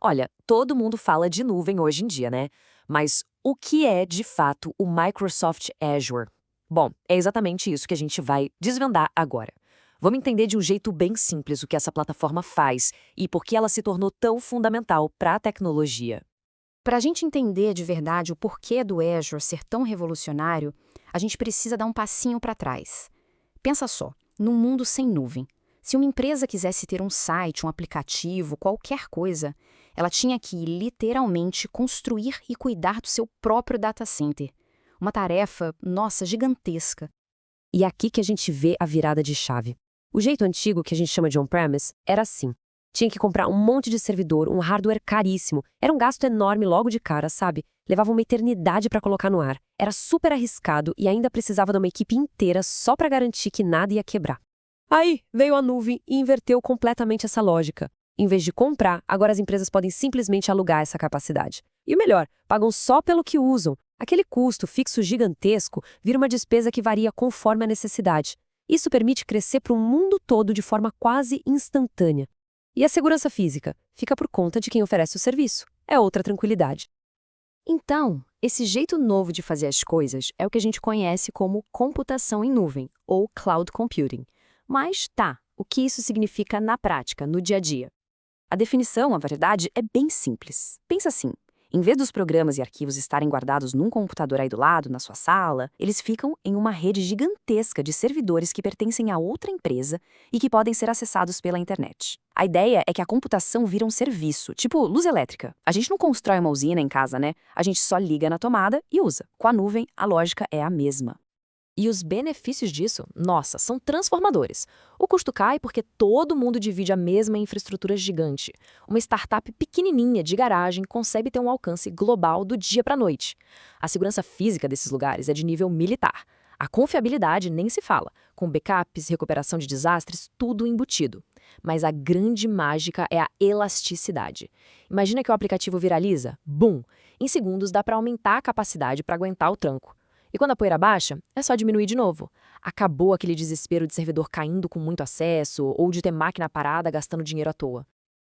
Olha, todo mundo fala de nuvem hoje em dia, né? Mas o que é, de fato, o Microsoft Azure? Bom, é exatamente isso que a gente vai desvendar agora. Vamos entender de um jeito bem simples o que essa plataforma faz e por que ela se tornou tão fundamental para a tecnologia. Para a gente entender de verdade o porquê do Azure ser tão revolucionário, a gente precisa dar um passinho para trás. Pensa só, num mundo sem nuvem. Se uma empresa quisesse ter um site, um aplicativo, qualquer coisa, ela tinha que literalmente construir e cuidar do seu próprio data center. Uma tarefa, nossa, gigantesca. E é aqui que a gente vê a virada de chave. O jeito antigo, que a gente chama de on-premise, era assim. Tinha que comprar um monte de servidor, um hardware caríssimo. Era um gasto enorme logo de cara, sabe? Levava uma eternidade para colocar no ar. Era super arriscado e ainda precisava de uma equipe inteira só para garantir que nada ia quebrar. Aí veio a nuvem e inverteu completamente essa lógica. Em vez de comprar, agora as empresas podem simplesmente alugar essa capacidade. E o melhor, pagam só pelo que usam. Aquele custo fixo gigantesco vira uma despesa que varia conforme a necessidade. Isso permite crescer para o mundo todo de forma quase instantânea. E a segurança física fica por conta de quem oferece o serviço. É outra tranquilidade. Então, esse jeito novo de fazer as coisas é o que a gente conhece como computação em nuvem, ou cloud computing. Mas tá, o que isso significa na prática, no dia a dia? A definição, na verdade, é bem simples. Pensa assim. Em vez dos programas e arquivos estarem guardados num computador aí do lado, na sua sala, eles ficam em uma rede gigantesca de servidores que pertencem a outra empresa e que podem ser acessados pela internet. A ideia é que a computação vira um serviço, tipo luz elétrica. A gente não constrói uma usina em casa, né? A gente só liga na tomada e usa. Com a nuvem, a lógica é a mesma. E os benefícios disso, nossa, são transformadores. O custo cai porque todo mundo divide a mesma infraestrutura gigante. Uma startup pequenininha de garagem consegue ter um alcance global do dia para a noite. A segurança física desses lugares é de nível militar. A confiabilidade nem se fala, com backups, recuperação de desastres, tudo embutido. Mas a grande mágica é a elasticidade. Imagina que o aplicativo viraliza, bum! Em segundos dá para aumentar a capacidade para aguentar o tranco. E quando a poeira baixa, é só diminuir de novo. Acabou aquele desespero de servidor caindo com muito acesso ou de ter máquina parada gastando dinheiro à toa.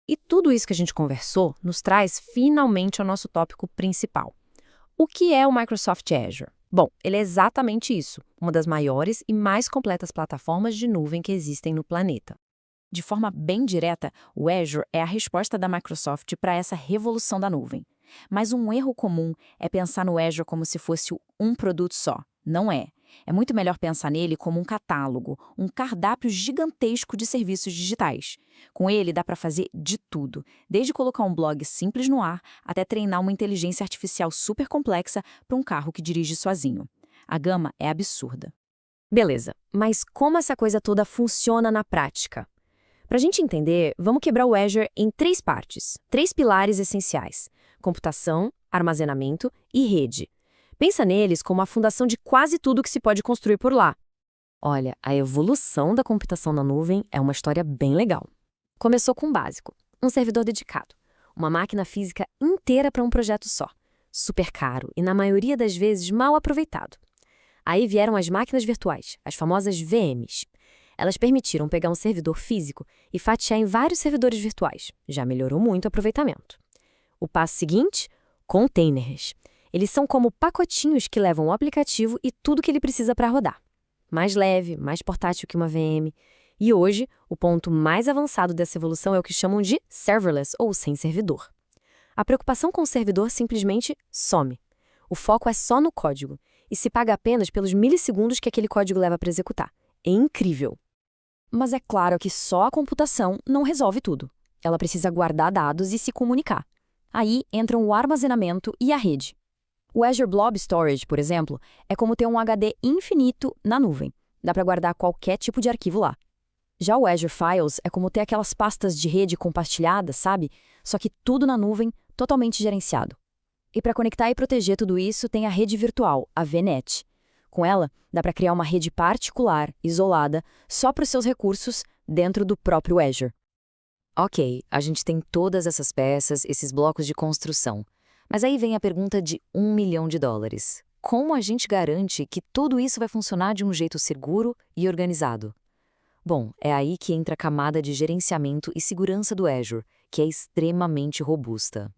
E tudo isso que a gente conversou nos traz finalmente ao nosso tópico principal. O que é o Microsoft Azure? Bom, ele é exatamente isso, uma das maiores e mais completas plataformas de nuvem que existem no planeta. De forma bem direta, o Azure é a resposta da Microsoft para essa revolução da nuvem. Mas um erro comum é pensar no Azure como se fosse um produto só. Não é. É muito melhor pensar nele como um catálogo, um cardápio gigantesco de serviços digitais. Com ele dá para fazer de tudo, desde colocar um blog simples no ar até treinar uma inteligência artificial super complexa para um carro que dirige sozinho. A gama é absurda. Beleza, mas como essa coisa toda funciona na prática? Para a gente entender, vamos quebrar o Azure em três partes, três pilares essenciais: computação, armazenamento e rede. Pensa neles como a fundação de quase tudo que se pode construir por lá. Olha, a evolução da computação na nuvem é uma história bem legal. Começou com o básico, um servidor dedicado, uma máquina física inteira para um projeto só, super caro e, na maioria das vezes, mal aproveitado. Aí vieram as máquinas virtuais, as famosas VMs. Elas permitiram pegar um servidor físico e fatiar em vários servidores virtuais. Já melhorou muito o aproveitamento. O passo seguinte? Containers. Eles são como pacotinhos que levam o aplicativo e tudo que ele precisa para rodar. Mais leve, mais portátil que uma VM. E hoje, o ponto mais avançado dessa evolução é o que chamam de serverless, ou sem servidor. A preocupação com o servidor simplesmente some. O foco é só no código e se paga apenas pelos milissegundos que aquele código leva para executar. É incrível. Mas é claro que só a computação não resolve tudo. Ela precisa guardar dados e se comunicar. Aí entram o armazenamento e a rede. O Azure Blob Storage, por exemplo, é como ter um HD infinito na nuvem. Dá para guardar qualquer tipo de arquivo lá. Já o Azure Files é como ter aquelas pastas de rede compartilhadas, sabe? Só que tudo na nuvem, totalmente gerenciado. E para conectar e proteger tudo isso, tem a rede virtual, a VNet. Com ela, dá para criar uma rede particular, isolada, só para os seus recursos, dentro do próprio Azure. Ok, a gente tem todas essas peças, esses blocos de construção. Mas aí vem a pergunta de $1 milhão. Como a gente garante que tudo isso vai funcionar de um jeito seguro e organizado? Bom, é aí que entra a camada de gerenciamento e segurança do Azure, que é extremamente robusta.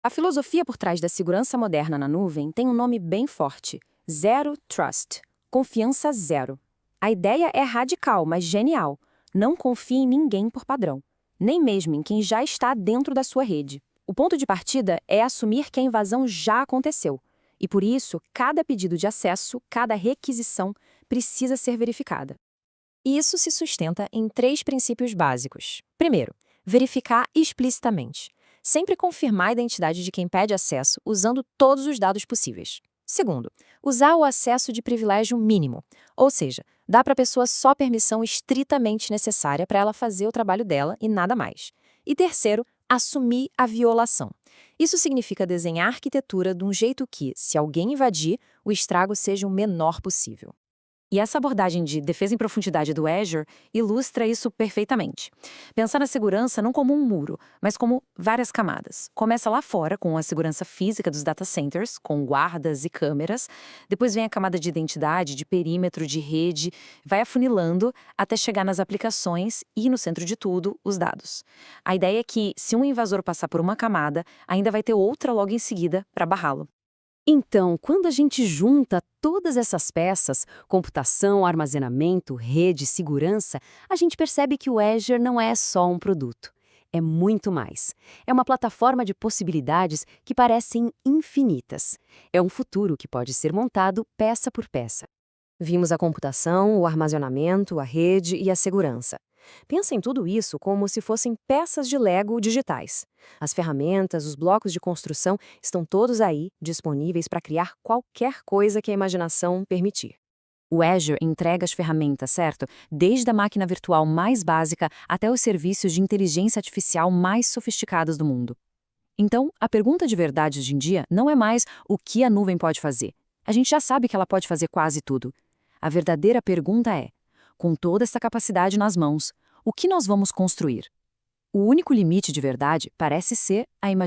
A filosofia por trás da segurança moderna na nuvem tem um nome bem forte: Zero Trust, confiança zero. A ideia é radical, mas genial. Não confie em ninguém por padrão, nem mesmo em quem já está dentro da sua rede. O ponto de partida é assumir que a invasão já aconteceu. E por isso, cada pedido de acesso, cada requisição, precisa ser verificada. Isso se sustenta em 3 princípios básicos. Primeiro, verificar explicitamente. Sempre confirmar a identidade de quem pede acesso usando todos os dados possíveis. Segundo, usar o acesso de privilégio mínimo, ou seja, dar para a pessoa só a permissão estritamente necessária para ela fazer o trabalho dela e nada mais. E terceiro, assumir a violação. Isso significa desenhar a arquitetura de um jeito que, se alguém invadir, o estrago seja o menor possível. E essa abordagem de defesa em profundidade do Azure ilustra isso perfeitamente. Pensar na segurança não como um muro, mas como várias camadas. Começa lá fora, com a segurança física dos data centers, com guardas e câmeras. Depois vem a camada de identidade, de perímetro, de rede. Vai afunilando até chegar nas aplicações e, no centro de tudo, os dados. A ideia é que, se um invasor passar por uma camada, ainda vai ter outra logo em seguida para barrá-lo. Então, quando a gente junta todas essas peças, computação, armazenamento, rede, segurança, a gente percebe que o Azure não é só um produto. É muito mais. É uma plataforma de possibilidades que parecem infinitas. É um futuro que pode ser montado peça por peça. Vimos a computação, o armazenamento, a rede e a segurança. Pensa em tudo isso como se fossem peças de Lego digitais. As ferramentas, os blocos de construção estão todos aí, disponíveis para criar qualquer coisa que a imaginação permitir. O Azure entrega as ferramentas, certo? Desde a máquina virtual mais básica até os serviços de inteligência artificial mais sofisticados do mundo. Então, a pergunta de verdade hoje em dia não é mais o que a nuvem pode fazer. A gente já sabe que ela pode fazer quase tudo. A verdadeira pergunta é: com toda essa capacidade nas mãos, o que nós vamos construir? O único limite de verdade parece ser a imaginação.